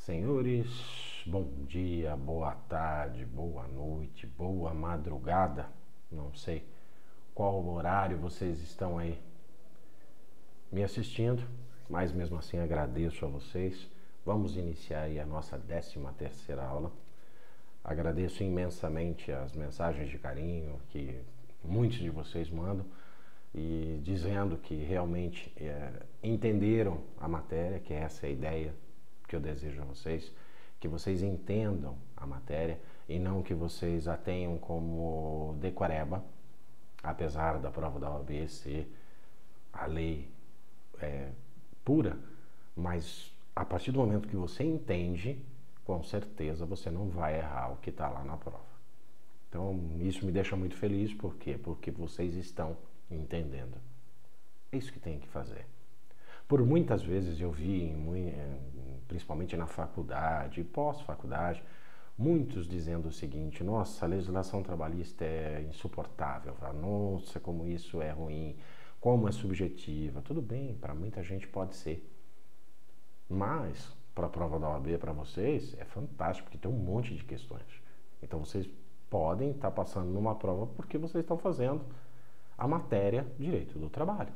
Senhores, bom dia, boa tarde, boa noite, boa madrugada. Não sei qual horário vocês estão aí me assistindo, mas mesmo assim agradeço a vocês. Vamos iniciar aí a nossa 13ª aula. Agradeço imensamente as mensagens de carinho que muitos de vocês mandam e dizendo que realmente entenderam a matéria, que essa é a ideia que eu desejo a vocês, que vocês entendam a matéria e não que vocês a tenham como decoreba, apesar da prova da OAB ser a lei pura, mas a partir do momento que você entende, com certeza você não vai errar o que está lá na prova. Então isso me deixa muito feliz, por quê? Porque vocês estão entendendo. É isso que tem que fazer. Por muitas vezes eu vi, principalmente na faculdade e pós-faculdade, muitos dizendo o seguinte: nossa, a legislação trabalhista é insuportável, nossa, como isso é ruim, como é subjetiva. Tudo bem, para muita gente pode ser, mas para a prova da OAB, para vocês, é fantástico, porque tem um monte de questões. Então vocês podem estar passando numa prova porque vocês estão fazendo a matéria Direito do Trabalho,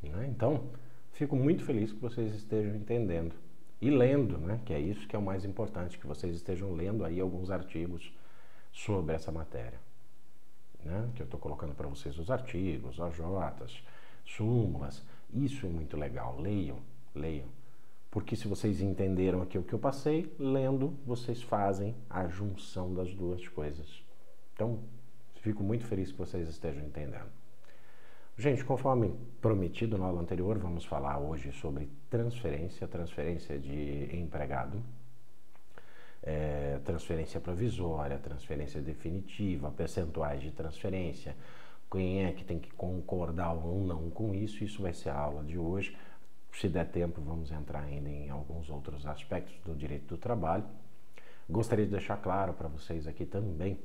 né? Então, fico muito feliz que vocês estejam entendendo e lendo, né? Que é isso que é o mais importante, que vocês estejam lendo aí alguns artigos sobre essa matéria, né? Que eu estou colocando para vocês os artigos, OJs, súmulas. Isso é muito legal. Leiam, leiam. Porque se vocês entenderam aqui o que eu passei, lendo, vocês fazem a junção das duas coisas. Então, fico muito feliz que vocês estejam entendendo. Gente, conforme prometido na aula anterior, vamos falar hoje sobre transferência de empregado, transferência provisória, transferência definitiva, percentuais de transferência, quem é que tem que concordar ou não com isso. Isso vai ser a aula de hoje. Se der tempo, vamos entrar ainda em alguns outros aspectos do direito do trabalho. Gostaria de deixar claro para vocês aqui também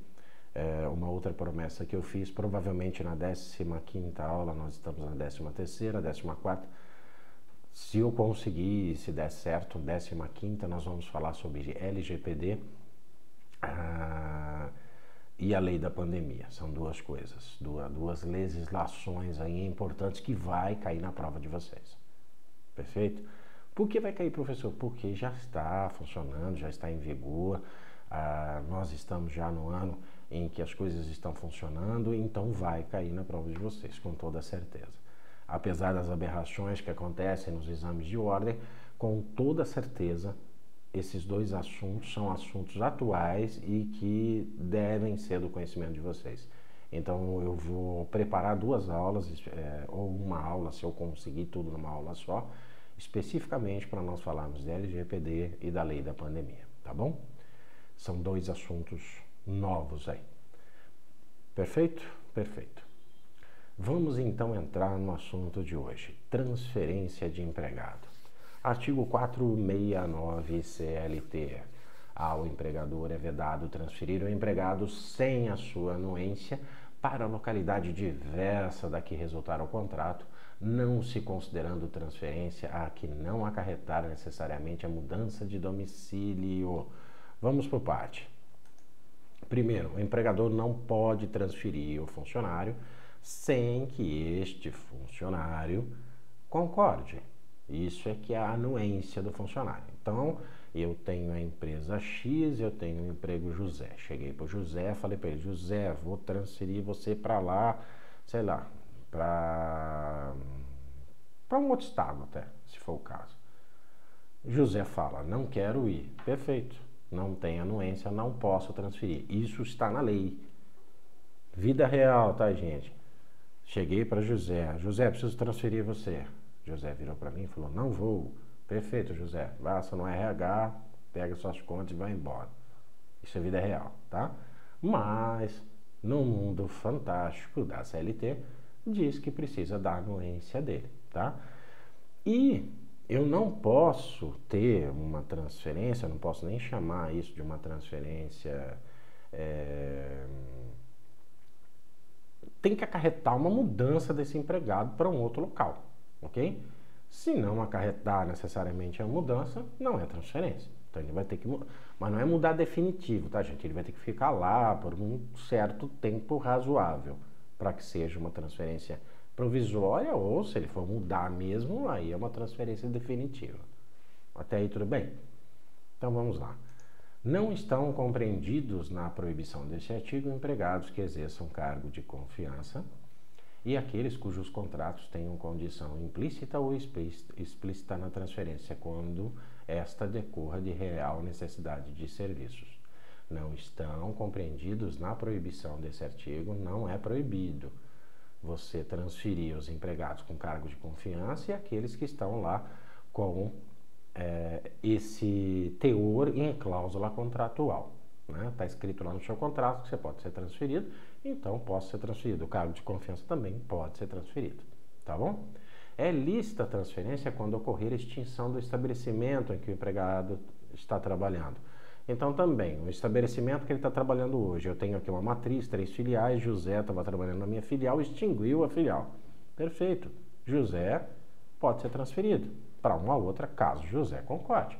uma outra promessa que eu fiz, provavelmente na 15ª aula, nós estamos na 13ª, 14ª, se eu conseguir, se der certo, 15ª, nós vamos falar sobre LGPD e a lei da pandemia. São duas coisas, duas legislações aí importantes que vai cair na prova de vocês. Perfeito? Por que vai cair, professor? Porque já está funcionando, já está em vigor, nós estamos já no ano em que as coisas estão funcionando, então vai cair na prova de vocês, com toda certeza. Apesar das aberrações que acontecem nos exames de ordem, com toda certeza, esses dois assuntos são assuntos atuais e que devem ser do conhecimento de vocês. Então eu vou preparar duas aulas, ou uma aula, se eu conseguir tudo numa aula só, especificamente para nós falarmos da LGPD e da lei da pandemia, tá bom? São dois assuntos novos aí. Perfeito? Perfeito. Vamos então entrar no assunto de hoje, transferência de empregado. Artigo 469 CLT. Ao empregador é vedado transferir o empregado sem a sua anuência para a localidade diversa da que resultar o contrato, não se considerando transferência a que não acarretar necessariamente a mudança de domicílio. Vamos por parte. Primeiro, o empregador não pode transferir o funcionário sem que este funcionário concorde. Isso é que é a anuência do funcionário. Então, eu tenho a empresa X, eu tenho o emprego José. Cheguei para o José, falei para ele: José, vou transferir você para lá, sei lá, para um outro estado até, se for o caso. José fala: não quero ir. Perfeito. Não tem anuência, não posso transferir. Isso está na lei. Vida real, tá, gente? Cheguei para José: José, preciso transferir você. José virou para mim e falou: não vou. Perfeito, José. Basta no RH, pega suas contas e vai embora. Isso é vida real, tá? Mas, no mundo fantástico da CLT, diz que precisa da anuência dele, tá? E eu não posso ter uma transferência, eu não posso nem chamar isso de uma transferência. Tem que acarretar uma mudança desse empregado para um outro local, ok? Se não acarretar necessariamente a mudança, não é transferência. Então ele vai ter que mudar. Mas não é mudar definitivo, tá, gente? Ele vai ter que ficar lá por um certo tempo razoável para que seja uma transferência provisória, ou se ele for mudar mesmo, aí é uma transferência definitiva. Até aí tudo bem? Então vamos lá. Não estão compreendidos na proibição deste artigo empregados que exerçam cargo de confiança e aqueles cujos contratos tenham condição implícita ou explícita na transferência, quando esta decorra de real necessidade de serviços. Não estão compreendidos na proibição desse artigo, não é proibido você transferir os empregados com cargo de confiança e aqueles que estão lá com esse teor em cláusula contratual. Está escrito lá no seu contrato que você pode ser transferido, então pode ser transferido. O cargo de confiança também pode ser transferido, tá bom? É lícita a transferência quando ocorrer extinção do estabelecimento em que o empregado está trabalhando. Então também, o estabelecimento que ele está trabalhando hoje, eu tenho aqui uma matriz, 3 filiais, José estava trabalhando na minha filial, extinguiu a filial. Perfeito, José pode ser transferido para uma outra, caso José concorde.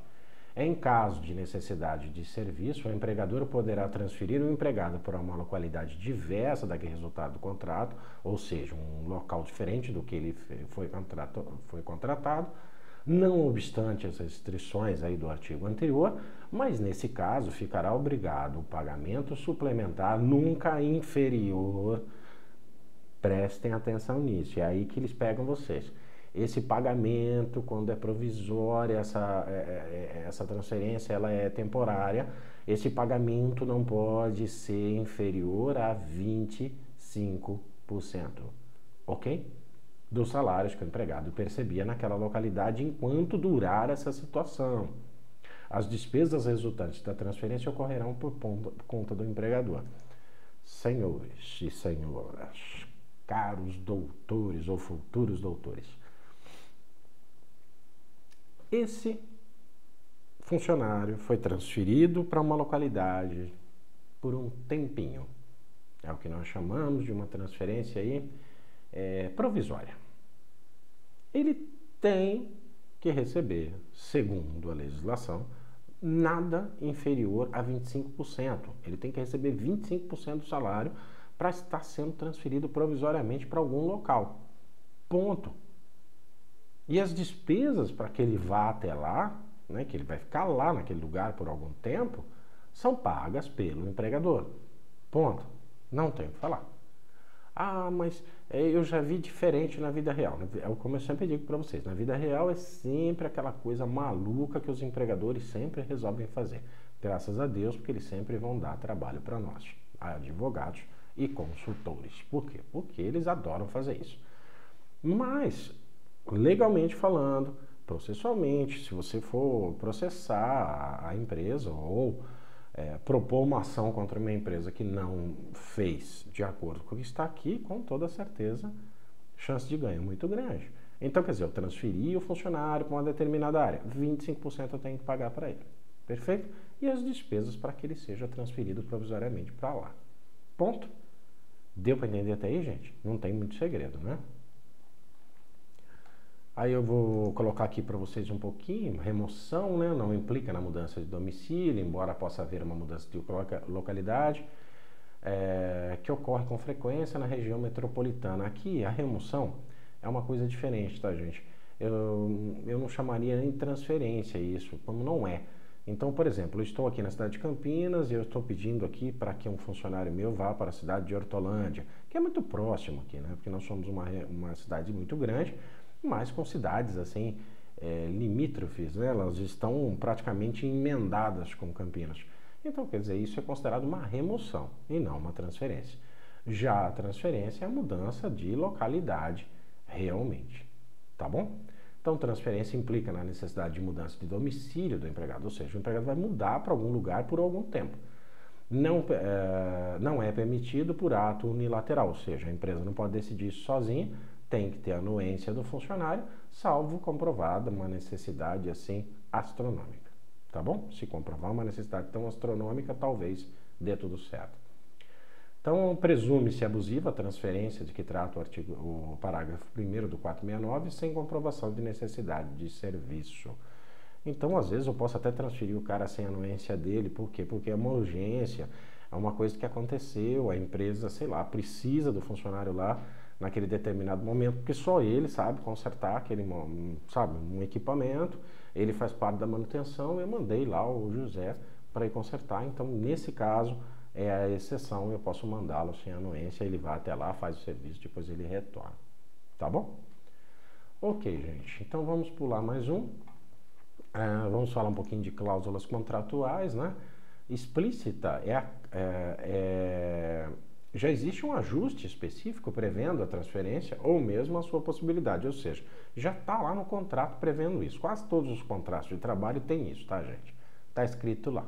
Em caso de necessidade de serviço, o empregador poderá transferir o empregado para uma localidade diversa da que resultado do contrato, ou seja, um local diferente do que ele foi contratado, não obstante as restrições aí do artigo anterior, mas nesse caso ficará obrigado o pagamento suplementar nunca inferior, prestem atenção nisso, é aí que eles pegam vocês. Esse pagamento, quando é provisória, essa transferência ela é temporária, esse pagamento não pode ser inferior a 25%, ok? Dos salários que o empregado percebia naquela localidade enquanto durar essa situação. As despesas resultantes da transferência ocorrerão por conta do empregador. Senhores e senhoras, caros doutores ou futuros doutores, esse funcionário foi transferido para uma localidade por um tempinho. É o que nós chamamos de uma transferência aí, provisória. Ele tem que receber, segundo a legislação, nada inferior a 25%. Ele tem que receber 25% do salário para estar sendo transferido provisoriamente para algum local. Ponto. E as despesas para que ele vá até lá, né, que ele vai ficar lá naquele lugar por algum tempo, são pagas pelo empregador. Ponto. Não tem o que falar. Ah, mas eu já vi diferente na vida real. Como eu sempre digo para vocês, na vida real é sempre aquela coisa maluca que os empregadores sempre resolvem fazer. Graças a Deus, porque eles sempre vão dar trabalho para nós, advogados e consultores. Por quê? Porque eles adoram fazer isso. Mas, legalmente falando, processualmente, se você for processar a empresa ou propor uma ação contra uma empresa que não fez de acordo com o que está aqui, com toda certeza, chance de ganho muito grande. Então, quer dizer, eu transferi o funcionário para uma determinada área, 25% eu tenho que pagar para ele. Perfeito? E as despesas para que ele seja transferido provisoriamente para lá. Ponto. Deu para entender até aí, gente? Não tem muito segredo, né? Aí eu vou colocar aqui para vocês um pouquinho, remoção, né? Não implica na mudança de domicílio, embora possa haver uma mudança de localidade, que ocorre com frequência na região metropolitana. Aqui a remoção é uma coisa diferente, tá, gente? Eu não chamaria nem de transferência isso, como não é. Então, por exemplo, eu estou aqui na cidade de Campinas e eu estou pedindo aqui para que um funcionário meu vá para a cidade de Hortolândia, que é muito próximo aqui, né? Porque nós somos uma cidade muito grande, mas com cidades assim limítrofes, né? Elas estão praticamente emendadas com Campinas. Então, quer dizer, isso é considerado uma remoção e não uma transferência. Já a transferência é a mudança de localidade realmente, tá bom? Então, transferência implica na necessidade de mudança de domicílio do empregado, ou seja, o empregado vai mudar para algum lugar por algum tempo. Não é permitido por ato unilateral, ou seja, a empresa não pode decidir isso sozinha, tem que ter a anuência do funcionário, salvo comprovada uma necessidade assim astronômica, tá bom? Se comprovar uma necessidade tão astronômica, talvez dê tudo certo. Então, presume-se abusiva a transferência de que trata o parágrafo 1º do 469 sem comprovação de necessidade de serviço. Então, às vezes, eu posso até transferir o cara sem anuência dele. Por quê? Porque é uma urgência, é uma coisa que aconteceu, a empresa, sei lá, precisa do funcionário lá naquele determinado momento, porque só ele sabe consertar aquele, sabe, um equipamento, ele faz parte da manutenção, eu mandei lá o José para ir consertar. Então, nesse caso, é a exceção, eu posso mandá-lo sem anuência, ele vai até lá, faz o serviço, depois ele retorna. Tá bom? Ok, gente. Então, vamos pular mais um. Vamos falar um pouquinho de cláusulas contratuais, né? Explícita já existe um ajuste específico prevendo a transferência ou mesmo a sua possibilidade, ou seja, já está lá no contrato prevendo isso. Quase todos os contratos de trabalho têm isso, tá, gente? Está escrito lá.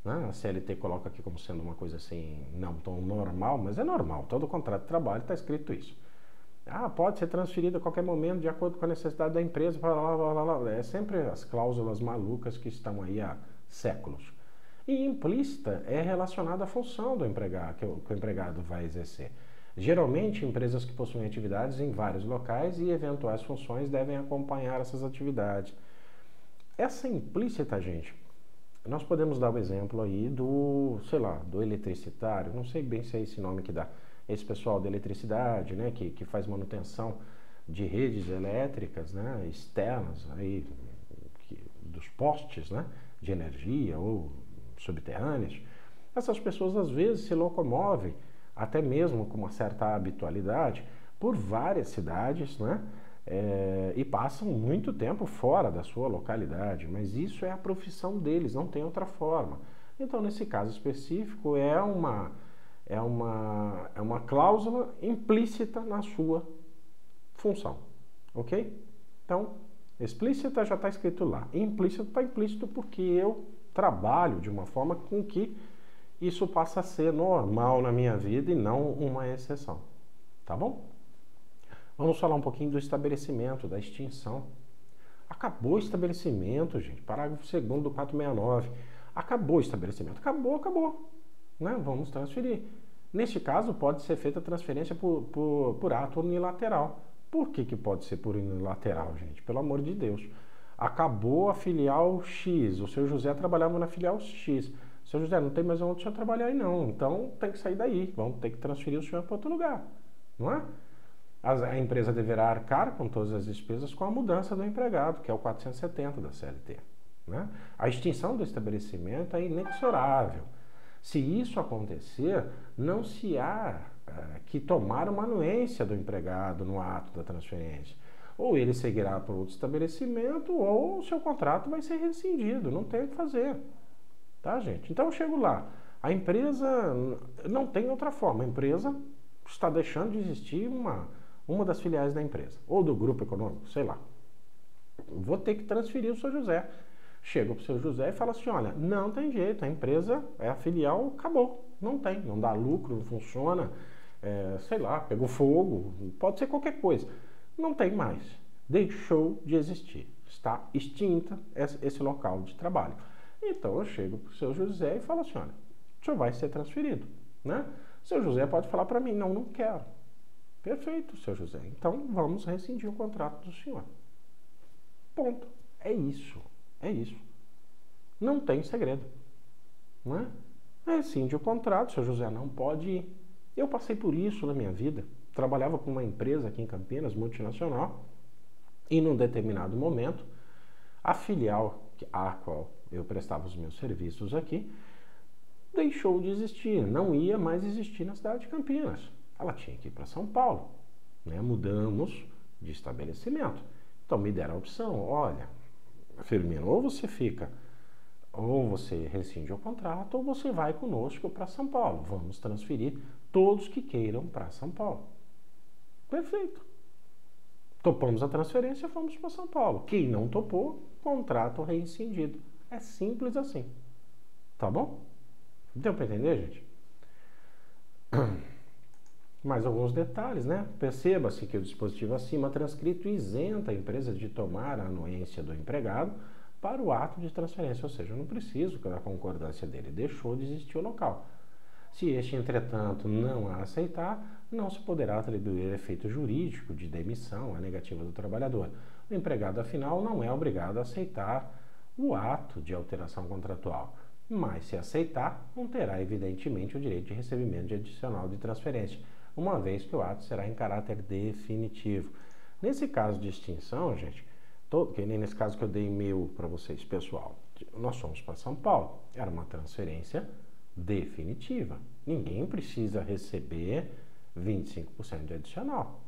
A CLT coloca aqui como sendo uma coisa assim, não tão normal, mas é normal. Todo contrato de trabalho está escrito isso. Pode ser transferido a qualquer momento de acordo com a necessidade da empresa. Blá, blá, blá, blá. É sempre as cláusulas malucas que estão aí há séculos. E implícita é relacionada à função do empregado, que o empregado vai exercer. Geralmente, empresas que possuem atividades em vários locais e eventuais funções devem acompanhar essas atividades. Essa implícita, gente, nós podemos dar o exemplo aí do, sei lá, do eletricitário, não sei bem se é esse nome que dá, esse pessoal da eletricidade, né, que faz manutenção de redes elétricas, né, externas, aí, dos postes, né, de energia ou subterrâneos. Essas pessoas às vezes se locomovem, até mesmo com uma certa habitualidade, por várias cidades, né, e passam muito tempo fora da sua localidade, mas isso é a profissão deles, não tem outra forma. Então, nesse caso específico, é uma cláusula implícita na sua função, ok? Então, explícita já está escrito lá, implícito está implícito porque eu trabalho de uma forma com que isso passa a ser normal na minha vida e não uma exceção, tá bom? Vamos falar um pouquinho do estabelecimento, da extinção. Acabou o estabelecimento, gente. Parágrafo 2º do 469. Acabou o estabelecimento. Acabou. Né? Vamos transferir. Neste caso, pode ser feita a transferência por ato unilateral. Por que pode ser por unilateral, gente? Pelo amor de Deus. Acabou a filial X. O seu José trabalhava na filial X. O seu José, não tem mais onde o senhor trabalhar aí, não. Então, tem que sair daí. Vamos ter que transferir o senhor para outro lugar. Não é? A empresa deverá arcar com todas as despesas com a mudança do empregado, que é o 470 da CLT. Né? A extinção do estabelecimento é inexorável. Se isso acontecer, não se há que tomar uma anuência do empregado no ato da transferência. Ou ele seguirá para outro estabelecimento, ou o seu contrato vai ser rescindido. Não tem o que fazer. Tá, gente? Então eu chego lá. A empresa não tem outra forma. A empresa está deixando de existir uma das filiais da empresa, ou do grupo econômico, sei lá. Vou ter que transferir o seu José. Chego para o seu José e falo assim, olha, não tem jeito, a empresa, a filial, acabou. Não tem, não dá lucro, não funciona, sei lá, pegou fogo, pode ser qualquer coisa. Não tem mais. Deixou de existir. Está extinta esse local de trabalho. Então eu chego para o seu José e falo assim, olha, o senhor vai ser transferido, né? O seu José pode falar para mim, não quero. Perfeito, seu José. Então, vamos rescindir o contrato do senhor. Ponto. É isso. Não tem segredo. Né? Rescinde o contrato, seu José não pode ir. Eu passei por isso na minha vida. Trabalhava com uma empresa aqui em Campinas, multinacional, e num determinado momento, a filial à qual eu prestava os meus serviços aqui, deixou de existir, não ia mais existir na cidade de Campinas. Ela tinha que ir para São Paulo, né? Mudamos de estabelecimento. Então me deram a opção, olha, Firmino, ou você fica, ou você rescinde o contrato, ou você vai conosco para São Paulo. Vamos transferir todos que queiram para São Paulo. Perfeito. Topamos a transferência, fomos para São Paulo. Quem não topou, contrato rescindido. É simples assim. Tá bom? Deu para entender, gente? Mais alguns detalhes, né? Perceba-se que o dispositivo acima transcrito isenta a empresa de tomar a anuência do empregado para o ato de transferência, ou seja, eu não preciso da concordância dele, deixou de existir o local. Se este, entretanto, não a aceitar, não se poderá atribuir efeito jurídico de demissão à negativa do trabalhador. O empregado, afinal, não é obrigado a aceitar o ato de alteração contratual, mas se aceitar, não terá, evidentemente, o direito de recebimento de adicional de transferência, uma vez que o ato será em caráter definitivo. Nesse caso de extinção, gente, que nem nesse caso que eu dei e-mail para vocês, pessoal, nós fomos para São Paulo, era uma transferência definitiva. Ninguém precisa receber 25% de adicional,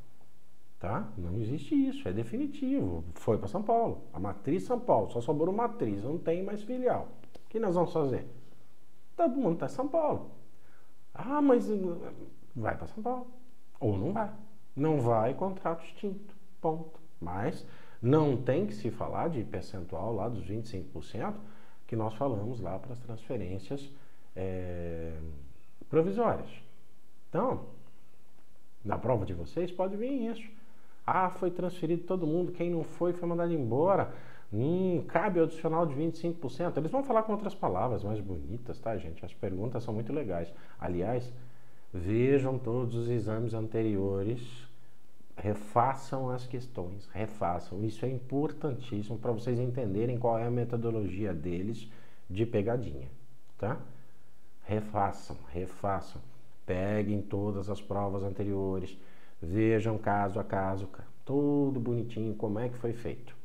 tá? Não existe isso, é definitivo. Foi para São Paulo, a matriz São Paulo, só sobrou matriz, não tem mais filial. O que nós vamos fazer? Todo mundo está em São Paulo. Ah, mas vai para São Paulo. Ou não vai. Não vai, contrato extinto. Ponto. Mas não tem que se falar de percentual lá dos 25% que nós falamos lá para as transferências provisórias. Então, na prova de vocês pode vir isso. Ah, foi transferido todo mundo, quem não foi mandado embora. Cabe o adicional de 25%. Eles vão falar com outras palavras mais bonitas, tá, gente? As perguntas são muito legais. Aliás, vejam todos os exames anteriores, refaçam as questões, refaçam. Isso é importantíssimo para vocês entenderem qual é a metodologia deles de pegadinha, tá? Refaçam. Peguem todas as provas anteriores, vejam caso a caso, tudo bonitinho, como é que foi feito.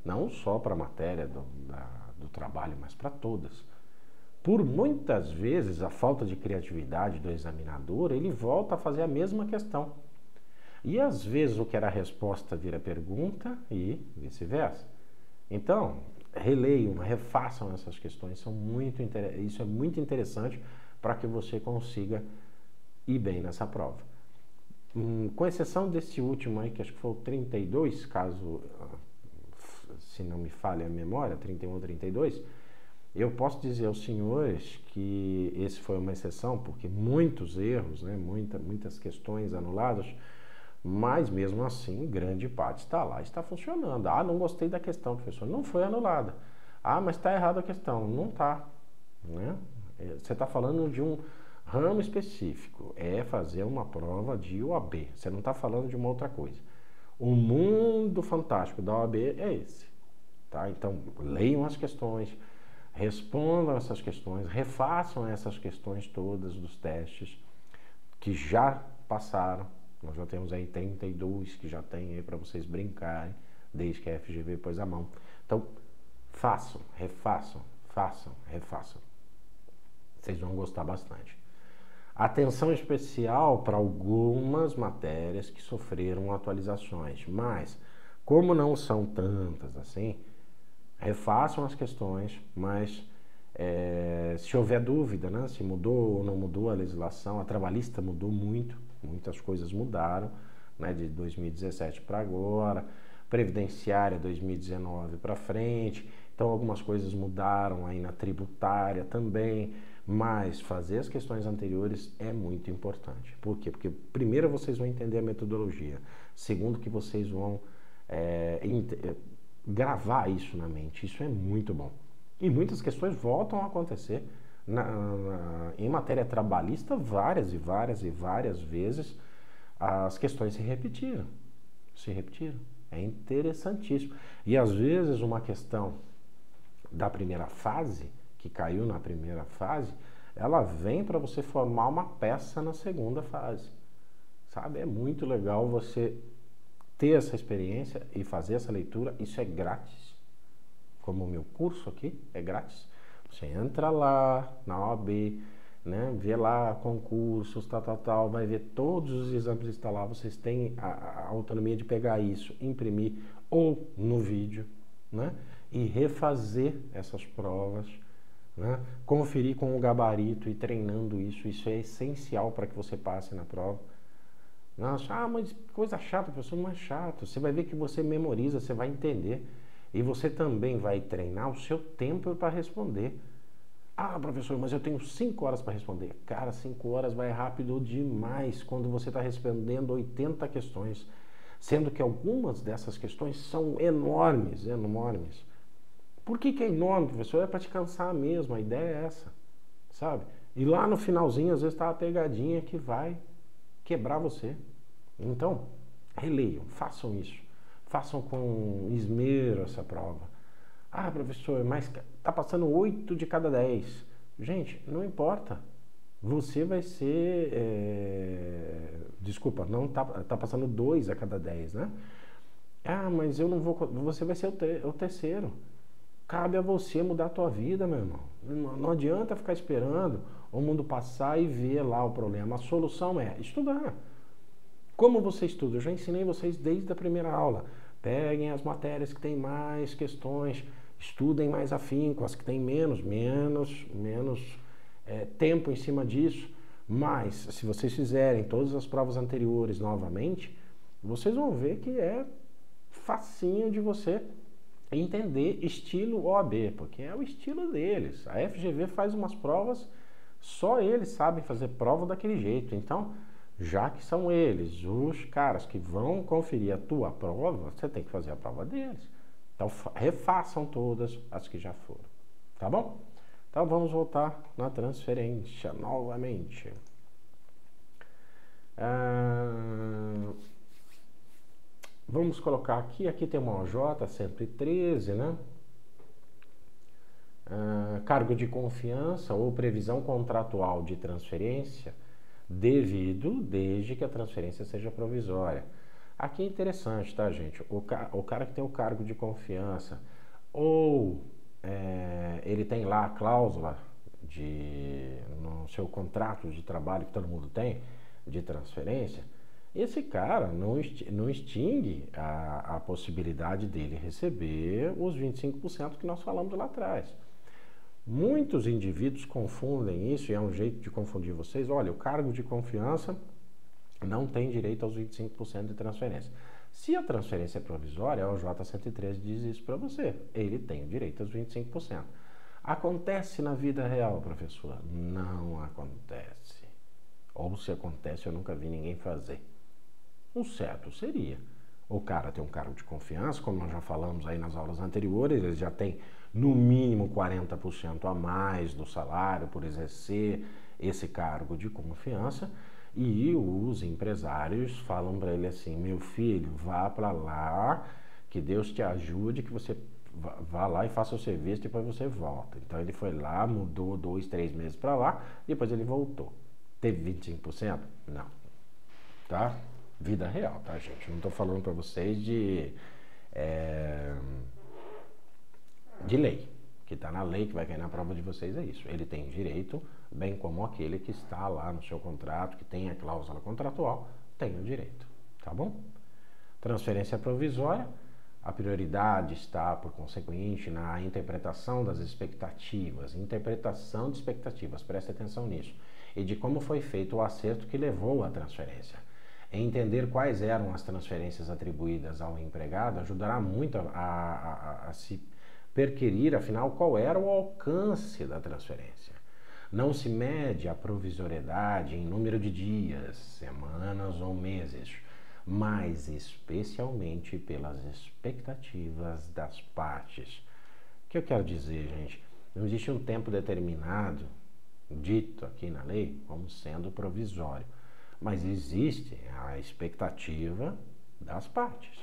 Não só para a matéria do trabalho, mas para todas. Por muitas vezes, a falta de criatividade do examinador, ele volta a fazer a mesma questão. E às vezes o que era a resposta vira pergunta e vice-versa. Então, releiam, refaçam essas questões, isso é muito interessante para que você consiga ir bem nessa prova. Com exceção desse último aí, que acho que foi o 32, caso, se não me falha a memória, 31 ou 32, eu posso dizer aos senhores que esse foi uma exceção, porque muitos erros, né, muitas questões anuladas, mas mesmo assim, grande parte está lá, está funcionando. Ah, não gostei da questão, professor, não foi anulada. Ah, mas está errada a questão, não está, né? Você está falando de um ramo específico, é fazer uma prova de OAB, você não está falando de uma outra coisa. O mundo fantástico da OAB é esse, tá? Então, leiam as questões, respondam essas questões, refaçam essas questões todas dos testes que já passaram. Nós já temos aí 32 que já tem aí para vocês brincarem, desde que a FGV pôs a mão. Então, façam, refaçam. Vocês vão gostar bastante. Atenção especial para algumas matérias que sofreram atualizações, mas como não são tantas assim, refaçam as questões, mas se houver dúvida, né, se mudou ou não mudou a legislação, a trabalhista mudou muito, muitas coisas mudaram, né, de 2017 para agora, previdenciária 2019 para frente, então algumas coisas mudaram aí na tributária também, mas fazer as questões anteriores é muito importante. Por quê? Porque primeiro vocês vão entender a metodologia, segundo que vocês vão gravar isso na mente, isso é muito bom. E muitas questões voltam a acontecer em matéria trabalhista várias vezes as questões se repetiram. É interessantíssimo. E às vezes uma questão da primeira fase, que caiu na primeira fase, ela vem para você formar uma peça na segunda fase. Sabe? É muito legal você ter essa experiência e fazer essa leitura. Isso é grátis. Como o meu curso aqui é grátis. Você entra lá na OAB, né, vê lá concursos, tal, vai ver todos os exames que estão lá. Vocês têm a autonomia de pegar isso, imprimir ou no vídeo, né, e refazer essas provas, né, conferir com o gabarito e treinando isso. Isso é essencial para que você passe na prova. Nossa, mas coisa chata, professor, não é chato. Você vai ver que você memoriza, você vai entender. E você também vai treinar o seu tempo para responder. Ah, professor, mas eu tenho 5 horas para responder. Cara, 5 horas vai rápido demais quando você está respondendo 80 questões. Sendo que algumas dessas questões são enormes. Por que é enorme, professor? É para te cansar mesmo, a ideia é essa, sabe? E lá no finalzinho, às vezes, tá uma pegadinha que vai quebrar você. Então, releiam, façam isso. Façam com esmero essa prova. Ah, professor, mas tá passando 8 de cada 10. Gente, não importa. Você vai ser... Desculpa, não tá passando 2 a cada 10, né? Ah, mas eu não vou... Você vai ser o terceiro. Cabe a você mudar a tua vida, meu irmão. Não adianta ficar esperando o mundo passar e ver lá o problema. A solução é estudar. Como você estuda? Eu já ensinei vocês desde a primeira aula. Peguem as matérias que têm mais questões, estudem mais afinco, as que têm menos tempo em cima disso. Mas, se vocês fizerem todas as provas anteriores novamente, vocês vão ver que é facinho de você entender estilo OAB, porque é o estilo deles. A FGV faz umas provas, só eles sabem fazer prova daquele jeito. Então, já que são eles os caras que vão conferir a tua prova, você tem que fazer a prova deles. Então, refaçam todas as que já foram. Tá bom? Então, vamos voltar na transferência novamente. Vamos colocar aqui tem uma OJ 113, né? Cargo de confiança ou previsão contratual de transferência desde que a transferência seja provisória. Aqui é interessante, tá, gente? O cara que tem o cargo de confiança ou ele tem lá a cláusula no seu contrato de trabalho que todo mundo tem de transferência, esse cara não extingue a possibilidade dele receber os 25% que nós falamos lá atrás. Muitos indivíduos confundem isso, e é um jeito de confundir vocês. Olha, o cargo de confiança não tem direito aos 25% de transferência. Se a transferência é provisória, a OJ 113 diz isso para você. Ele tem o direito aos 25%. Acontece na vida real, professor? Não acontece. Ou se acontece, eu nunca vi ninguém fazer. O certo seria, o cara tem um cargo de confiança, como nós já falamos aí nas aulas anteriores, ele já tem no mínimo 40% a mais do salário por exercer esse cargo de confiança, e os empresários falam para ele assim: meu filho, vá para lá, que Deus te ajude, que você vá lá e faça o serviço, depois você volta. Então ele foi lá, mudou 2, 3 meses para lá, depois ele voltou. Teve 25%? Não. Tá? Vida real, tá, gente? Não estou falando para vocês de lei. Que está na lei, que vai cair na prova de vocês, é isso. Ele tem direito, bem como aquele que está lá no seu contrato, que tem a cláusula contratual, tem o direito. Tá bom? Transferência provisória. A prioridade está, por consequente, na interpretação das expectativas. Interpretação de expectativas, preste atenção nisso. E de como foi feito o acerto que levou à transferência. Entender quais eram as transferências atribuídas ao empregado ajudará muito a se perquirir, afinal, qual era o alcance da transferência. Não se mede a provisoriedade em número de dias, semanas ou meses, mas especialmente pelas expectativas das partes. O que eu quero dizer, gente? Não existe um tempo determinado, dito aqui na lei, como sendo provisório. Mas existe a expectativa das partes.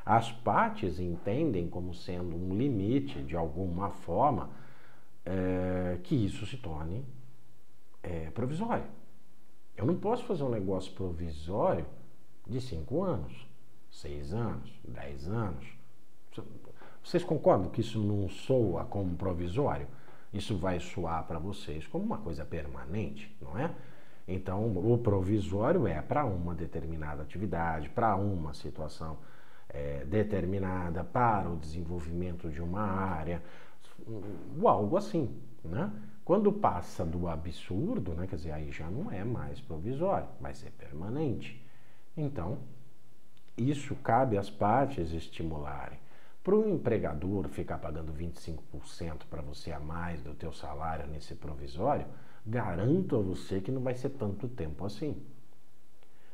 As partes entendem como sendo um limite, de alguma forma, que isso se torne provisório. Eu não posso fazer um negócio provisório de 5 anos, 6 anos, 10 anos. Vocês concordam que isso não soa como provisório? Isso vai soar para vocês como uma coisa permanente, não é? Então, o provisório é para uma determinada atividade, para uma situação determinada, para o desenvolvimento de uma área, algo assim, né? Quando passa do absurdo, né, quer dizer, aí já não é mais provisório, vai ser permanente. Então, isso cabe às partes estimularem. Para o empregador ficar pagando 25% para você a mais do teu salário nesse provisório, garanto a você que não vai ser tanto tempo assim.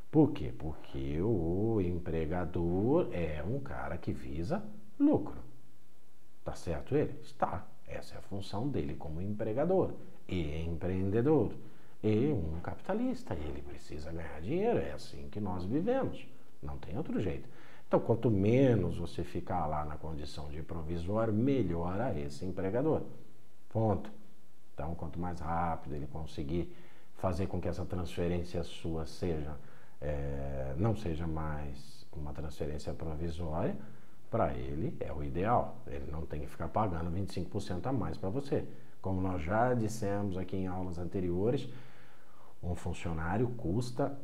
Por quê? Porque o empregador é um cara que visa lucro. Tá certo ele? Está. Essa é a função dele como empregador e empreendedor e um capitalista. Ele precisa ganhar dinheiro, é assim que nós vivemos. Não tem outro jeito. Então, quanto menos você ficar lá na condição de provisório, melhor a esse empregador. Ponto. Então, quanto mais rápido ele conseguir fazer com que essa transferência sua não seja mais uma transferência provisória, para ele é o ideal. Ele não tem que ficar pagando 25% a mais para você. Como nós já dissemos aqui em aulas anteriores, um funcionário custa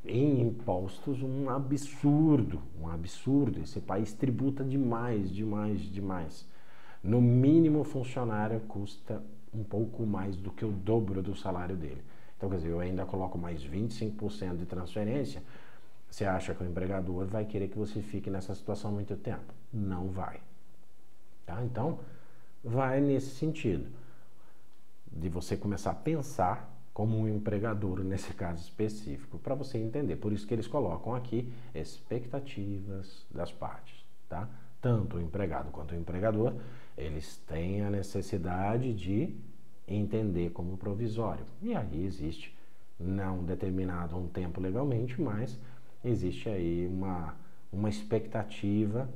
em impostos um absurdo, um absurdo. Esse país tributa demais, demais, demais. No mínimo, o funcionário custa um pouco mais do que o dobro do salário dele. Então, quer dizer, eu ainda coloco mais 25% de transferência. Você acha que o empregador vai querer que você fique nessa situação muito tempo? Não vai. Tá? Então, vai nesse sentido de você começar a pensar como um empregador nesse caso específico, para você entender. Por isso que eles colocam aqui expectativas das partes, tá? Tanto o empregado quanto o empregador, eles têm a necessidade de entender como provisório. E aí existe, não determinado um tempo legalmente, mas existe aí uma expectativa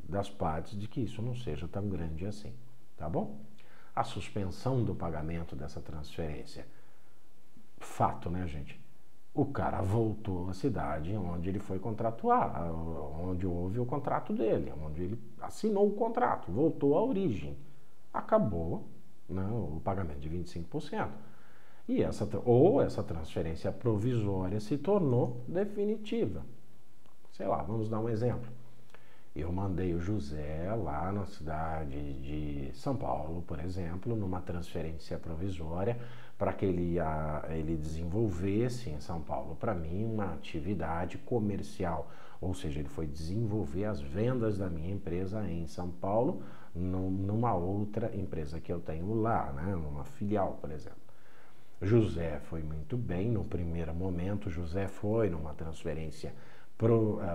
das partes de que isso não seja tão grande assim, tá bom? A suspensão do pagamento dessa transferência. Fato, né, gente? O cara voltou à cidade onde ele foi contratuar, onde houve o contrato dele, onde ele assinou o contrato, voltou à origem. Acabou, né, o pagamento de 25%. E essa transferência provisória se tornou definitiva. Sei lá, vamos dar um exemplo. Eu mandei o José lá na cidade de São Paulo, por exemplo, numa transferência provisória para que ele desenvolvesse em São Paulo, para mim, uma atividade comercial. Ou seja, ele foi desenvolver as vendas da minha empresa em São Paulo, numa outra empresa que eu tenho lá, né, numa filial, por exemplo. José foi muito bem no primeiro momento. José foi numa transferência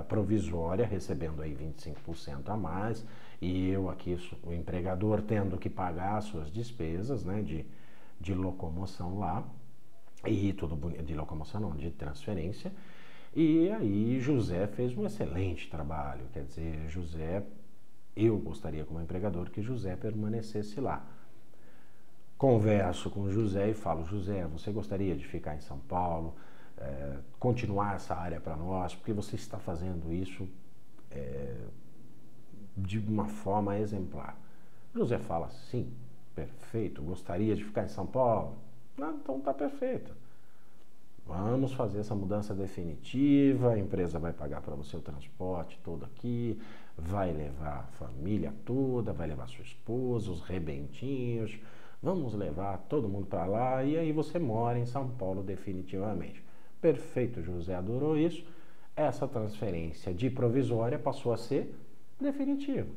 provisória, recebendo aí 25% a mais, e eu aqui, o empregador, tendo que pagar as suas despesas, né, de locomoção lá, e tudo bonito, de locomoção não, de transferência, e aí José fez um excelente trabalho. Quer dizer, eu gostaria como empregador que José permanecesse lá. Converso com o José e falo: José, você gostaria de ficar em São Paulo, continuar essa área para nós, porque você está fazendo isso de uma forma exemplar. José fala: sim, perfeito, gostaria de ficar em São Paulo? Não, então tá perfeito. Vamos fazer essa mudança definitiva, a empresa vai pagar para você o transporte todo aqui, vai levar a família toda, vai levar sua esposa, os rebentinhos, vamos levar todo mundo para lá e aí você mora em São Paulo definitivamente. Perfeito, José adorou isso. Essa transferência de provisória passou a ser definitiva.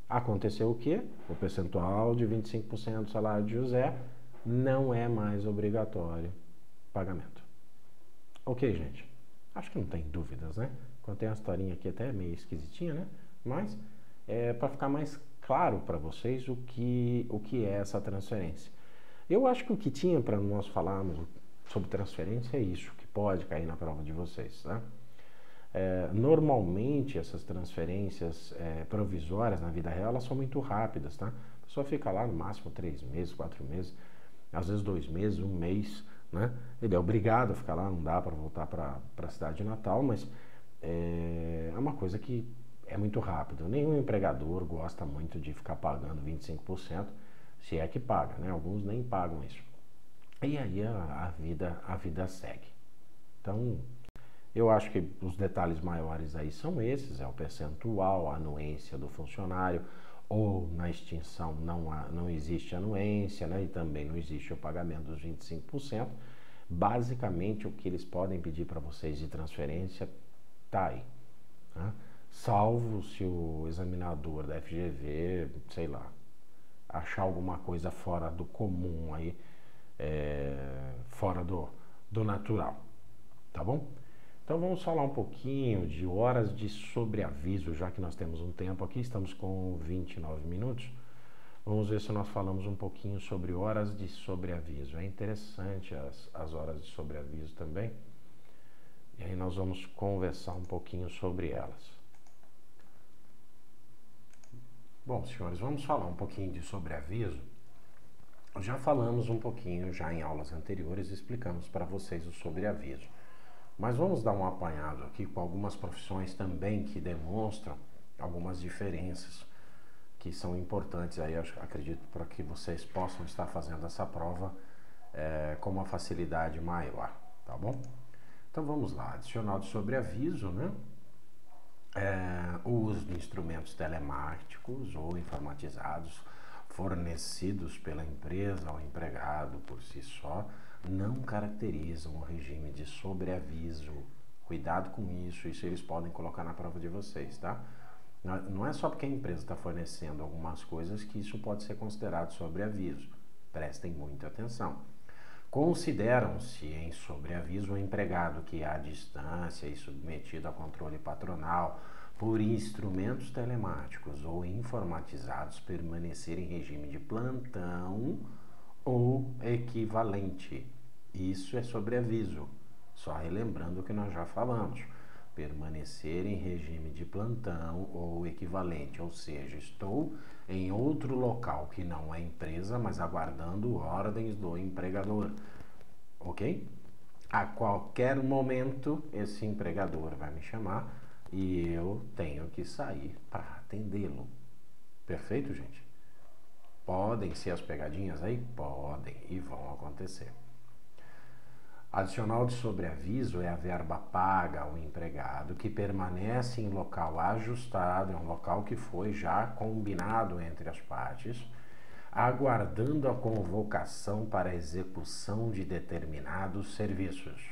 Aconteceu o quê? O percentual de 25% do salário de José não é mais obrigatório pagamento. Ok, gente? Acho que não tem dúvidas, né? Contei uma historinha aqui até meio esquisitinha, né? Mas para ficar mais claro para vocês o que é essa transferência. Eu acho que o que tinha para nós falarmos sobre transferência é isso, que pode cair na prova de vocês, tá? Normalmente essas transferências provisórias na vida real, elas são muito rápidas, tá? A pessoa fica lá no máximo 3 meses, 4 meses, às vezes 2 meses, 1 mês, né? Ele é obrigado a ficar lá, não dá para voltar para a cidade de Natal, mas é uma coisa que é muito rápido. Nenhum empregador gosta muito de ficar pagando 25%, se é que paga, né? Alguns nem pagam isso. E aí a vida segue. Então, eu acho que os detalhes maiores aí são esses: é o percentual, a anuência do funcionário, ou na extinção não existe anuência, né? E também não existe o pagamento dos 25%. Basicamente, o que eles podem pedir para vocês de transferência tá aí, né? Salvo se o examinador da FGV, sei lá, achar alguma coisa fora do comum aí, fora do natural, tá bom? Então vamos falar um pouquinho de horas de sobreaviso, já que nós temos um tempo aqui, estamos com 29 minutos. Vamos ver se nós falamos um pouquinho sobre horas de sobreaviso. É interessante as horas de sobreaviso também. E aí nós vamos conversar um pouquinho sobre elas. Bom, senhores, vamos falar um pouquinho de sobreaviso. Já falamos um pouquinho já em aulas anteriores, explicamos para vocês o sobreaviso. Mas vamos dar um apanhado aqui com algumas profissões também que demonstram algumas diferenças que são importantes aí, eu acredito, para que vocês possam estar fazendo essa prova com uma facilidade maior, tá bom? Então vamos lá, adicional de sobreaviso, né? O uso de instrumentos telemáticos ou informatizados fornecidos pela empresa ao empregado por si só não caracterizam o regime de sobreaviso. Cuidado com isso eles podem colocar na prova de vocês, tá? Não é só porque a empresa está fornecendo algumas coisas que isso pode ser considerado sobreaviso. Prestem muita atenção. Consideram-se em sobreaviso o empregado que à distância e submetido a controle patronal por instrumentos telemáticos ou informatizados permanecer em regime de plantão ou equivalente. Isso é sobreaviso. Só relembrando o que nós já falamos. Permanecer em regime de plantão ou equivalente, ou seja, estou em outro local que não é empresa, mas aguardando ordens do empregador, ok? A qualquer momento esse empregador vai me chamar e eu tenho que sair para atendê-lo. Perfeito, gente? Podem ser as pegadinhas aí? Podem e vão acontecer. Adicional de sobreaviso é a verba paga ao empregado que permanece em local ajustado, é um local que foi já combinado entre as partes, aguardando a convocação para a execução de determinados serviços.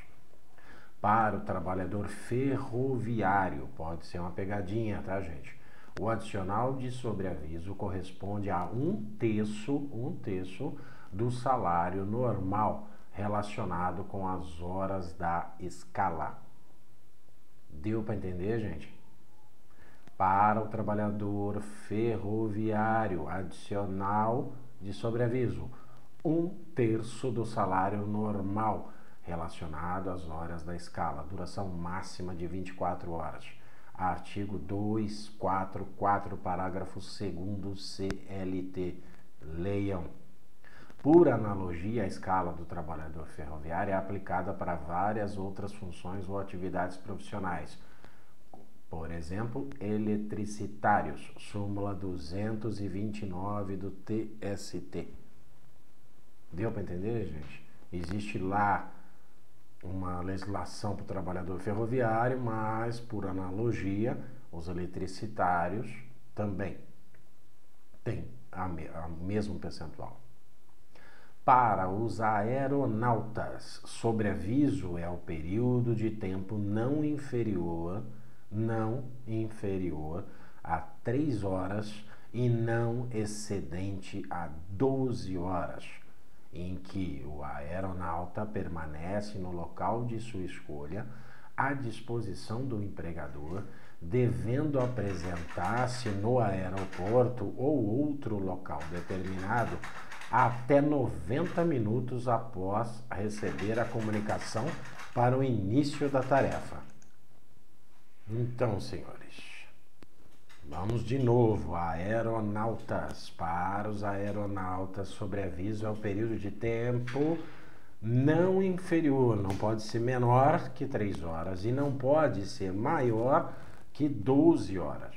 Para o trabalhador ferroviário, pode ser uma pegadinha, tá, gente? O adicional de sobreaviso corresponde a um terço do salário normal relacionado com as horas da escala. Deu para entender, gente? Para o trabalhador ferroviário, adicional de sobreaviso, um terço do salário normal relacionado às horas da escala, duração máxima de 24 horas. Artigo 244, parágrafo 2º CLT. Leiam. Por analogia, a escala do trabalhador ferroviário é aplicada para várias outras funções ou atividades profissionais. Por exemplo, eletricitários, súmula 229 do TST. Deu para entender, gente? Existe lá uma legislação para o trabalhador ferroviário, mas, por analogia, os eletricitários também têm o mesmo percentual. Para os aeronautas, sobreaviso é o período de tempo não inferior a 3 horas e não excedente a 12 horas, em que o aeronauta permanece no local de sua escolha à disposição do empregador, devendo apresentar-se no aeroporto ou outro local determinado até 90 minutos após receber a comunicação para o início da tarefa. Então, senhores, vamos de novo. Aeronautas. Para os aeronautas, sobreaviso é o período de tempo não inferior, não pode ser menor que 3 horas e não pode ser maior que 12 horas,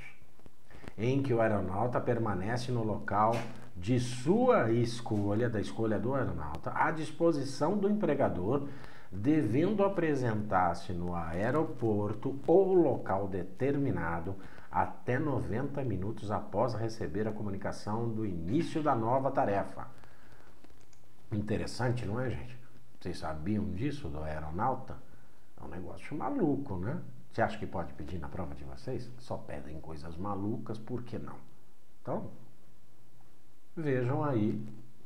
em que o aeronauta permanece no local de sua escolha, da escolha do aeronauta, à disposição do empregador, devendo apresentar-se no aeroporto ou local determinado até 90 minutos após receber a comunicação do início da nova tarefa. Interessante, não é, gente? Vocês sabiam disso do aeronauta? É um negócio maluco, né? Você acha que pode pedir na prova de vocês? Só pedem coisas malucas, por que não? Então, vejam aí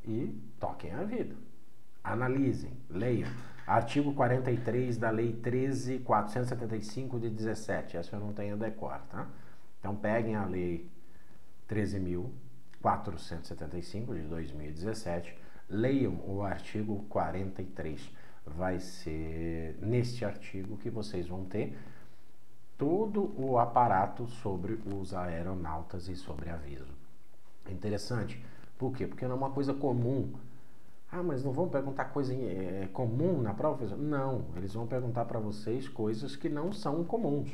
e toquem a vida. Analisem, leiam. Artigo 43 da Lei 13.475 de 17. Essa eu não tenho decor, tá? Então peguem a Lei 13.000, 475 de 2017. Leiam o artigo 43. Vai ser neste artigo que vocês vão ter todo o aparato sobre os aeronautas e sobre aviso. Interessante. Por quê? Porque não é uma coisa comum. Ah, mas não vão perguntar coisa comum na prova? Não, eles vão perguntar para vocês coisas que não são comuns,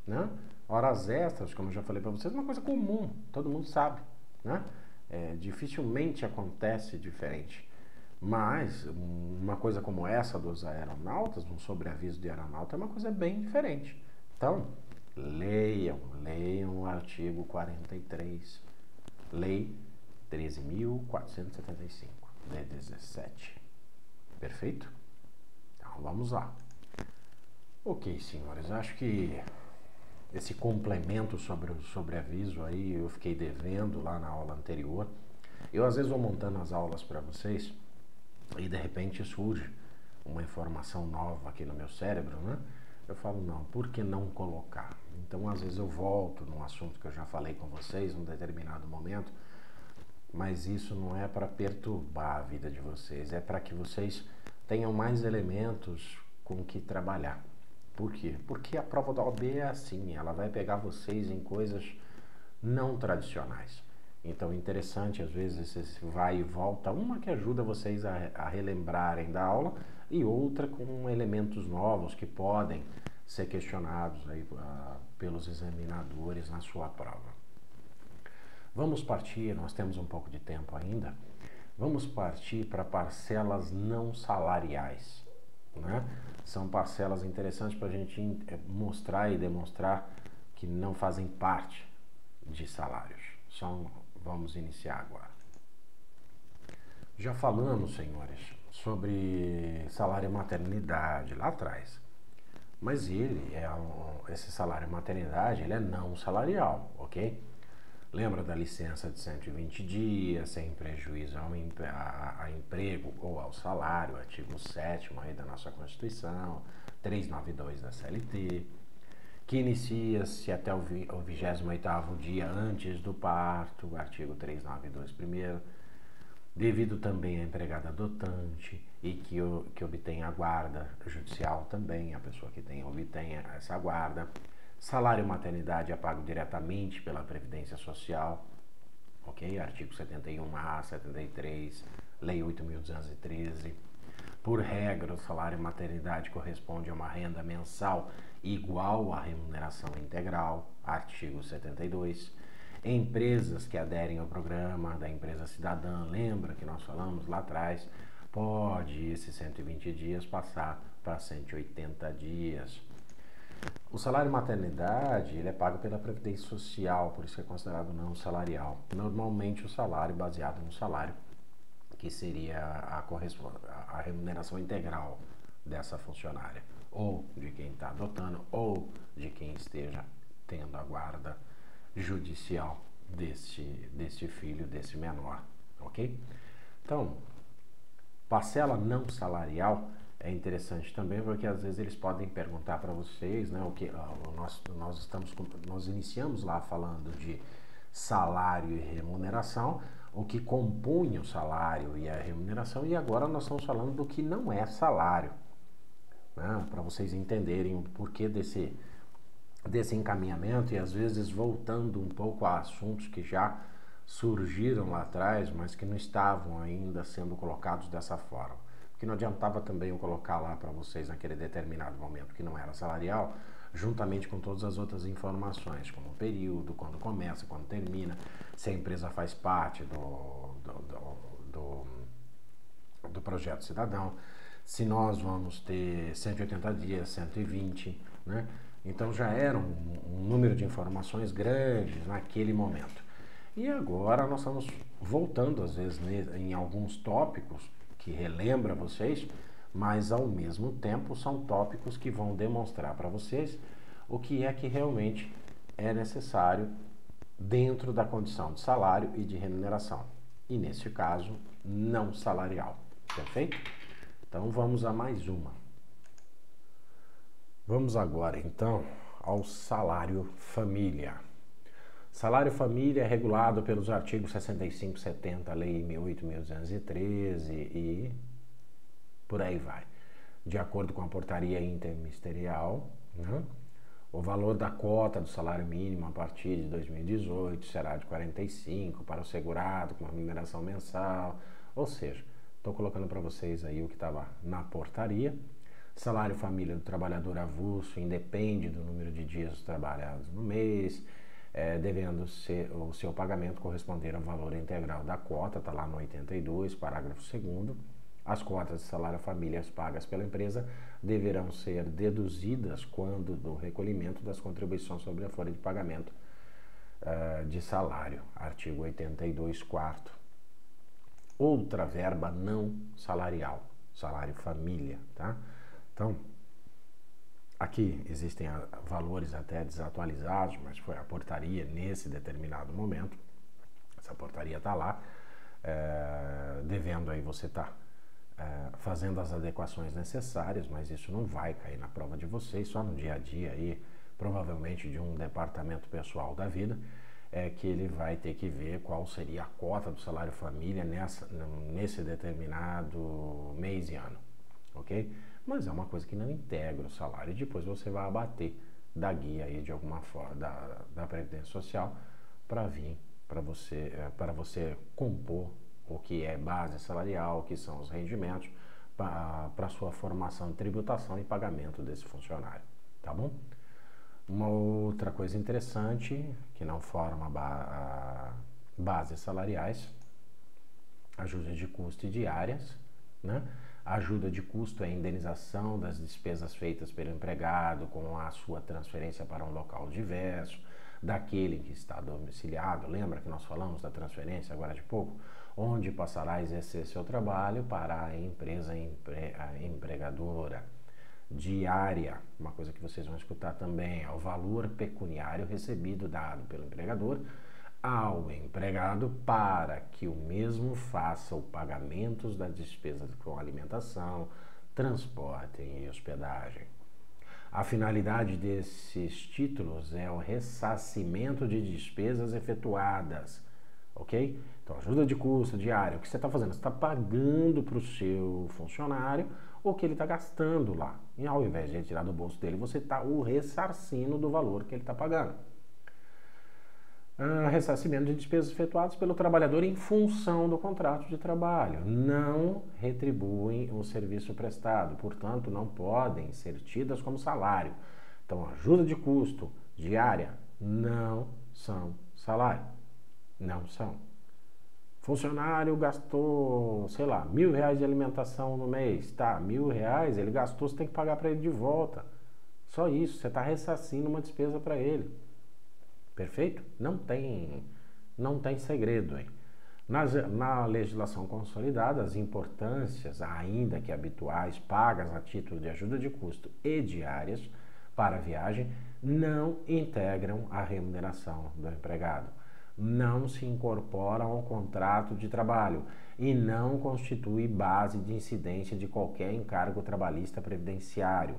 né? Horas extras, como eu já falei para vocês, é uma coisa comum, todo mundo sabe, né? Dificilmente acontece diferente. Mas uma coisa como essa dos aeronautas, um sobreaviso de aeronauta, é uma coisa bem diferente. Então, leiam o artigo 43, Lei 13.475, de 17. Perfeito? Então, vamos lá. Ok, senhores, acho que esse complemento sobre o sobreaviso aí eu fiquei devendo lá na aula anterior. Eu às vezes vou montando as aulas para vocês e de repente surge uma informação nova aqui no meu cérebro, né? Eu falo, não, por que não colocar? Então às vezes eu volto num assunto que eu já falei com vocês num determinado momento, mas isso não é para perturbar a vida de vocês, é para que vocês tenham mais elementos com que trabalhar. Por quê? Porque a prova da OAB é assim, ela vai pegar vocês em coisas não tradicionais. Então é interessante, às vezes, esse vai e volta, uma que ajuda vocês a relembrarem da aula e outra com elementos novos que podem ser questionados aí, pelos examinadores na sua prova. Vamos partir, nós temos um pouco de tempo ainda, vamos partir para parcelas não salariais, né? São parcelas interessantes para a gente mostrar e demonstrar que não fazem parte de salários. Vamos iniciar agora. Já falamos, senhores, sobre salário maternidade lá atrás, mas esse salário maternidade, ele é não salarial, ok? Lembra da licença de 120 dias, sem prejuízo a emprego ou ao salário, artigo 7º aí da nossa Constituição, 392 da CLT, que inicia-se até o 28º dia antes do parto, artigo 392 primeiro, devido também à empregada adotante e que obtém a guarda judicial também, a pessoa que obtém essa guarda. Salário maternidade é pago diretamente pela Previdência Social, ok? Artigo 71A, 73, Lei 8.213. Por regra, o salário maternidade corresponde a uma renda mensal igual à remuneração integral, artigo 72. Empresas que aderem ao programa da empresa cidadã, lembra que nós falamos lá atrás, pode esses 120 dias passar para 180 dias. O salário maternidade, ele é pago pela Previdência Social, por isso é considerado não salarial. Normalmente o salário baseado no salário, que seria a remuneração integral dessa funcionária, ou de quem está adotando, ou de quem esteja tendo a guarda judicial deste filho, desse menor, ok? Então, parcela não salarial é interessante também, porque às vezes eles podem perguntar para vocês, né, nós iniciamos lá falando de salário e remuneração, o que compunha o salário e a remuneração, e agora nós estamos falando do que não é salário, né, para vocês entenderem o porquê desse encaminhamento e às vezes voltando um pouco a assuntos que já surgiram lá atrás, mas que não estavam ainda sendo colocados dessa forma. Porque não adiantava também eu colocar lá para vocês naquele determinado momento que não era salarial, juntamente com todas as outras informações, como o período, quando começa, quando termina, se a empresa faz parte do projeto cidadão, se nós vamos ter 180 dias, 120, né? Então já era um número de informações grandes naquele momento. E agora nós estamos voltando, às vezes, em alguns tópicos que relembra vocês, mas ao mesmo tempo são tópicos que vão demonstrar para vocês o que é que realmente é necessário dentro da condição de salário e de remuneração. E nesse caso, não salarial. Perfeito? Então vamos a mais uma. Vamos agora então ao salário família. Salário família é regulado pelos artigos 65 e 70, Lei 1008.1213 e por aí vai. De acordo com a portaria interministerial, né? O valor da cota do salário mínimo a partir de 2018 será de 45 para o segurado com uma remuneração mensal, ou seja, estou colocando para vocês aí o que estava na portaria. Salário família do trabalhador avulso independe do número de dias trabalhados no mês, devendo o seu pagamento corresponder ao valor integral da cota, está lá no 82, parágrafo 2º. As cotas de salário família pagas pela empresa deverão ser deduzidas quando do recolhimento das contribuições sobre a folha de pagamento de salário, artigo 82, 4º. Outra verba não salarial, salário família, tá? Então, aqui existem valores até desatualizados, mas foi a portaria nesse determinado momento. Essa portaria está lá, devendo aí você estar fazendo as adequações necessárias, mas isso não vai cair na prova de vocês, só no dia a dia aí, provavelmente de um departamento pessoal da vida, que ele vai ter que ver qual seria a cota do salário família nesse determinado mês e ano, ok? Mas é uma coisa que não integra o salário e depois você vai abater da guia aí de alguma forma, da Previdência Social, para vir, para você compor o que é base salarial, o que são os rendimentos, para sua formação de tributação e pagamento desse funcionário, tá bom? Uma outra coisa interessante, que não forma bases salariais, ajuda de custo e diárias, né? A ajuda de custo é a indenização das despesas feitas pelo empregado com a sua transferência para um local diverso, daquele que está domiciliado. Lembra que nós falamos da transferência agora de pouco? Onde passará a exercer seu trabalho para a empresa empregadora. Diária, uma coisa que vocês vão escutar também, é o valor pecuniário recebido dado pelo empregador ao empregado para que o mesmo faça o pagamento das despesas com alimentação, transporte e hospedagem. A finalidade desses títulos é o ressarcimento de despesas efetuadas, ok? Então, ajuda de custo diário, o que você está fazendo? Você está pagando para o seu funcionário o que ele está gastando lá. E ao invés de retirar do bolso dele, você está o ressarcindo do valor que ele está pagando. Ressarcimento de despesas efetuadas pelo trabalhador em função do contrato de trabalho. Não retribuem o serviço prestado, portanto, não podem ser tidas como salário. Então, ajuda de custo diária não são salário. Não são. Funcionário gastou, sei lá, R$1.000 de alimentação no mês. Tá, R$1.000 ele gastou, você tem que pagar para ele de volta. Só isso, você está ressarcindo uma despesa para ele. Perfeito? Não tem segredo, hein? Na legislação consolidada, as importâncias, ainda que habituais, pagas a título de ajuda de custo e diárias para a viagem, não integram a remuneração do empregado, não se incorporam ao contrato de trabalho e não constitui base de incidência de qualquer encargo trabalhista previdenciário.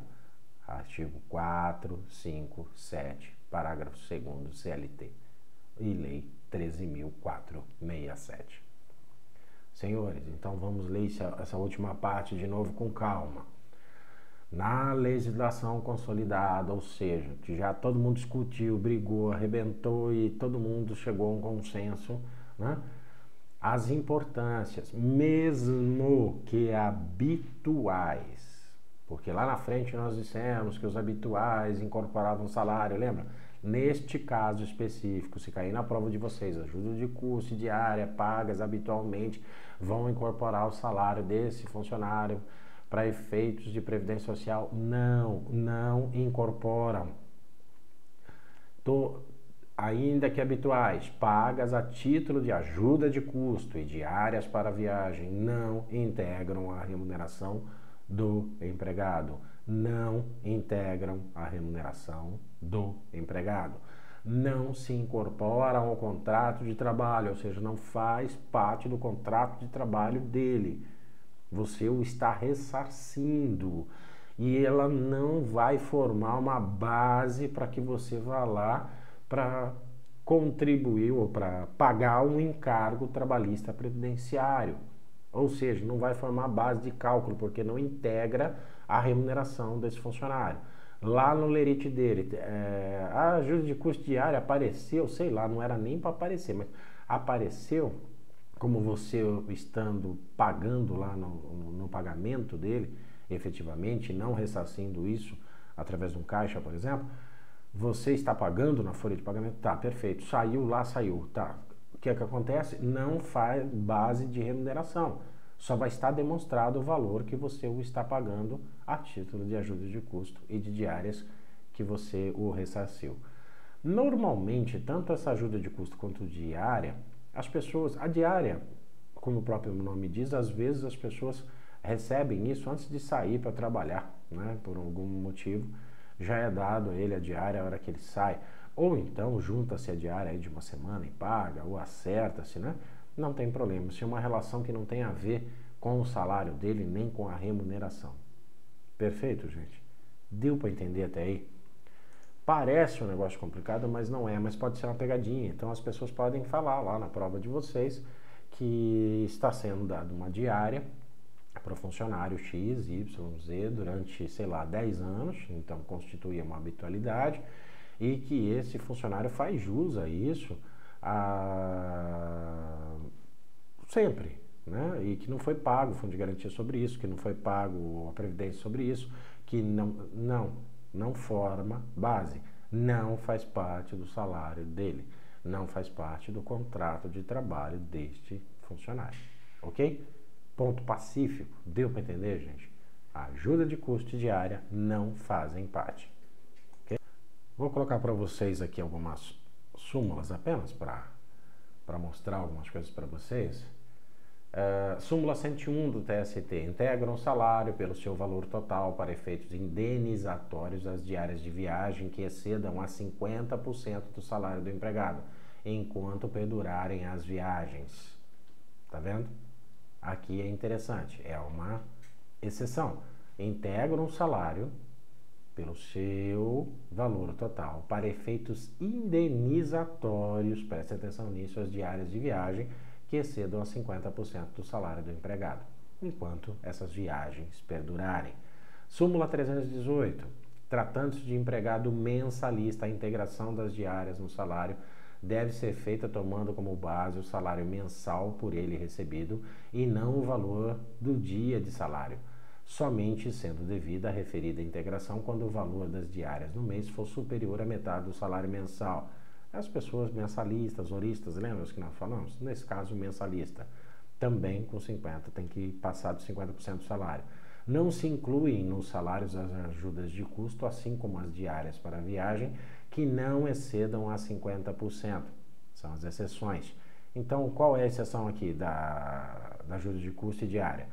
Artigo 4, 5, 7. Parágrafo 2º CLT e Lei 13.467. Senhores, então vamos ler essa última parte de novo com calma. Na legislação consolidada, ou seja, que já todo mundo discutiu, brigou, arrebentou e todo mundo chegou a um consenso, né? As importâncias, mesmo que habituais, porque lá na frente nós dissemos que os habituais incorporavam salário, lembra? Neste caso específico, se cair na prova de vocês, ajuda de custo diária pagas habitualmente vão incorporar o salário desse funcionário para efeitos de previdência social. Não incorporam. Ainda que habituais, pagas a título de ajuda de custo e diárias para a viagem, não integram a remuneração do empregado. Não integram a remuneração do empregado. Não se incorporam ao contrato de trabalho, ou seja, não faz parte do contrato de trabalho dele. Você o está ressarcindo e ela não vai formar uma base para que você vá lá para contribuir ou para pagar um encargo trabalhista previdenciário. Ou seja, não vai formar base de cálculo, porque não integra a remuneração desse funcionário. Lá no lerite dele, a ajuda de custo diário apareceu, sei lá, não era nem para aparecer, mas apareceu como você estando pagando lá no pagamento dele, efetivamente, não ressarcindo isso através de um caixa, por exemplo, você está pagando na folha de pagamento, tá, perfeito, saiu lá, saiu, tá. O que é que acontece? Não faz base de remuneração, só vai estar demonstrado o valor que você o está pagando a título de ajuda de custo e de diárias que você o ressarciu. Normalmente, tanto essa ajuda de custo quanto diária, as pessoas, a diária, como o próprio nome diz, às vezes as pessoas recebem isso antes de sair para trabalhar, né? Por algum motivo, já é dado a ele a diária a hora que ele sai, ou então junta-se a diária aí de uma semana e paga, ou acerta-se, né? Não tem problema, se é uma relação que não tem a ver com o salário dele, nem com a remuneração. Perfeito, gente? Deu para entender até aí? Parece um negócio complicado, mas não é, mas pode ser uma pegadinha. Então as pessoas podem falar lá na prova de vocês que está sendo dada uma diária para o funcionário X, Y, Z durante, sei lá, 10 anos, então constitui uma habitualidade, e que esse funcionário faz jus a isso sempre, né? E que não foi pago o fundo de garantia sobre isso, que não foi pago a previdência sobre isso, que não forma base, não faz parte do salário dele, não faz parte do contrato de trabalho deste funcionário, ok? Ponto pacífico, deu para entender, gente? A ajuda de custo diária não fazem parte. Okay? Vou colocar para vocês aqui algumas súmulas apenas para mostrar algumas coisas para vocês. Súmula 101 do TST, integra um salário pelo seu valor total para efeitos indenizatórios das diárias de viagem que excedam a 50% do salário do empregado, enquanto perdurarem as viagens. Tá vendo? Aqui é interessante, é uma exceção. Integra um salário pelo seu valor total para efeitos indenizatórios, preste atenção nisso, as diárias de viagem que excedam a 50% do salário do empregado, enquanto essas viagens perdurarem. Súmula 318. Tratando-se de empregado mensalista, a integração das diárias no salário deve ser feita tomando como base o salário mensal por ele recebido e não o valor do dia de salário, somente sendo devida a referida integração quando o valor das diárias no mês for superior à metade do salário mensal. As pessoas mensalistas, horistas, lembra os que nós falamos? Nesse caso, mensalista, também com 50%, tem que passar dos 50% do salário. Não se incluem nos salários as ajudas de custo, assim como as diárias para a viagem, que não excedam a 50%. São as exceções. Então, qual é a exceção aqui da ajuda de custo e diária?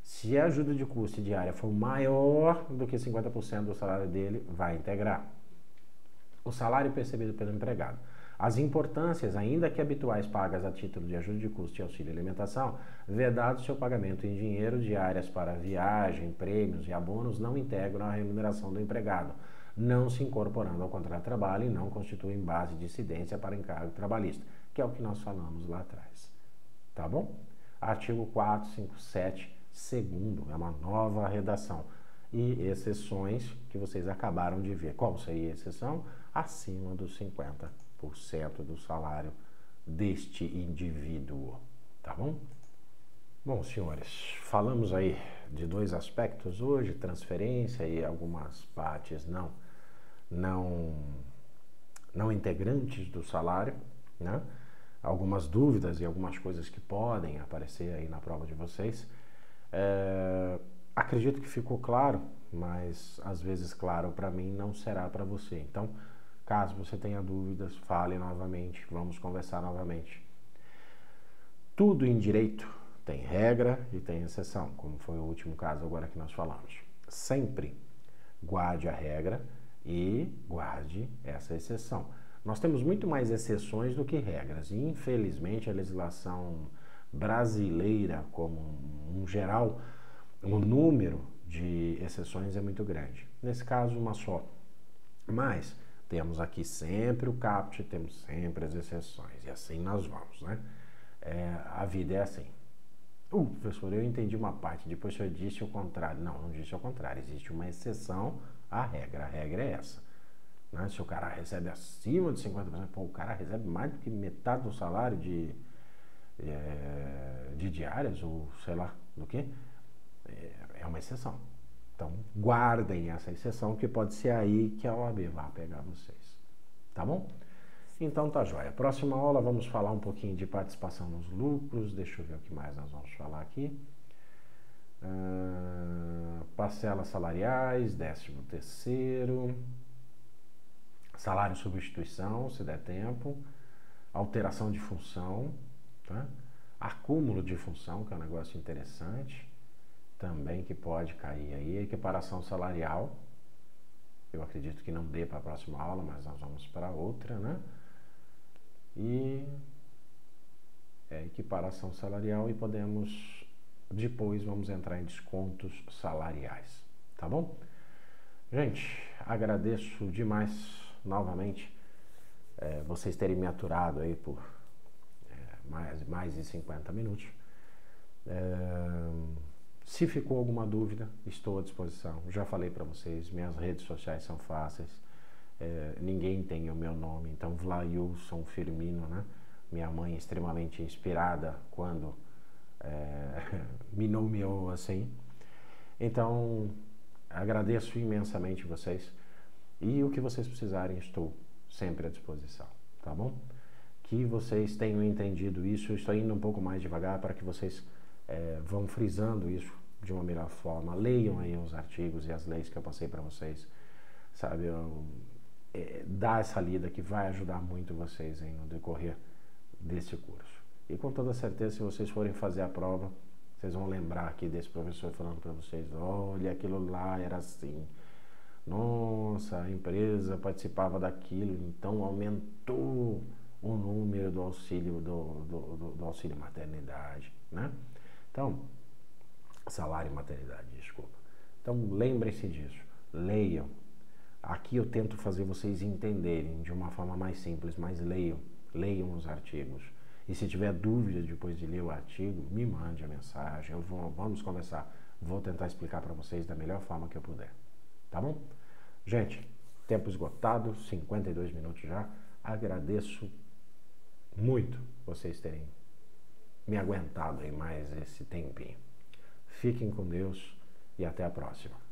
Se a ajuda de custo e diária for maior do que 50% do salário dele, vai integrar. O salário percebido pelo empregado. As importâncias, ainda que habituais, pagas a título de ajuda de custo e auxílio alimentação, vedado seu pagamento em dinheiro, diárias para viagem, prêmios e abonos não integram a remuneração do empregado, não se incorporando ao contrato de trabalho e não constituem base de incidência para encargo trabalhista, que é o que nós falamos lá atrás. Tá bom? Artigo 457, segundo, é uma nova redação. E exceções que vocês acabaram de ver. Qual seria a exceção? Acima dos 50% do salário deste indivíduo, tá bom? Bom, senhores, falamos aí de dois aspectos hoje, transferência e algumas partes não integrantes do salário, né? Algumas dúvidas e algumas coisas que podem aparecer aí na prova de vocês. Acredito que ficou claro, mas às vezes claro para mim não será para você. Então, caso você tenha dúvidas, fale novamente, vamos conversar novamente. Tudo em direito tem regra e tem exceção, como foi o último caso agora que nós falamos. Sempre guarde a regra e guarde essa exceção. Nós temos muito mais exceções do que regras e, infelizmente, a legislação brasileira, como um geral, o número de exceções é muito grande. Nesse caso, uma só. Mas Temos aqui sempre o CAPT, temos sempre as exceções, e assim nós vamos, né? A vida é assim. Professor, eu entendi uma parte, depois o senhor disse o contrário. Não, não disse o contrário, existe uma exceção à regra, a regra é essa. Né? Se o cara recebe acima de 50%, pô, o cara recebe mais do que metade do salário de diárias, ou sei lá do que, é uma exceção. Então, guardem essa exceção, que pode ser aí que a OAB vai pegar vocês. Tá bom? Então tá joia. Próxima aula vamos falar um pouquinho de participação nos lucros. Deixa eu ver o que mais nós vamos falar aqui. Parcelas salariais, 13º, salário substituição, se der tempo, alteração de função, tá? Acúmulo de função, que é um negócio interessante, também que pode cair aí, equiparação salarial. Eu acredito que não dê para a próxima aula, mas nós vamos para outra, né? E equiparação salarial, e depois vamos entrar em descontos salariais, tá bom? Gente, agradeço demais novamente vocês terem me aturado aí por mais de 50 minutos. Se ficou alguma dúvida, estou à disposição. Já falei para vocês, minhas redes sociais são fáceis. Ninguém tem o meu nome, então Vlailson Firmino, né? Minha mãe é extremamente inspirada quando me nomeou assim. Então, agradeço imensamente vocês, e o que vocês precisarem, estou sempre à disposição, tá bom? Que vocês tenham entendido isso. Eu estou indo um pouco mais devagar para que vocês vão frisando isso de uma melhor forma. Leiam aí os artigos e as leis que eu passei para vocês, sabe? Dá essa lida que vai ajudar muito vocês aí no decorrer desse curso. E com toda certeza, se vocês forem fazer a prova, vocês vão lembrar aqui desse professor falando para vocês: olha, aquilo lá era assim, nossa, a empresa participava daquilo, então aumentou o número do auxílio do auxílio maternidade, né? Então, salário e maternidade, desculpa. Então, lembrem-se disso, leiam. Aqui eu tento fazer vocês entenderem de uma forma mais simples, mas leiam os artigos. E se tiver dúvida depois de ler o artigo, me mande a mensagem, vamos conversar. Vou tentar explicar para vocês da melhor forma que eu puder. Tá bom? Gente, tempo esgotado, 52 minutos já. Agradeço muito vocês terem me aguentado aí mais esse tempinho. Fiquem com Deus e até a próxima.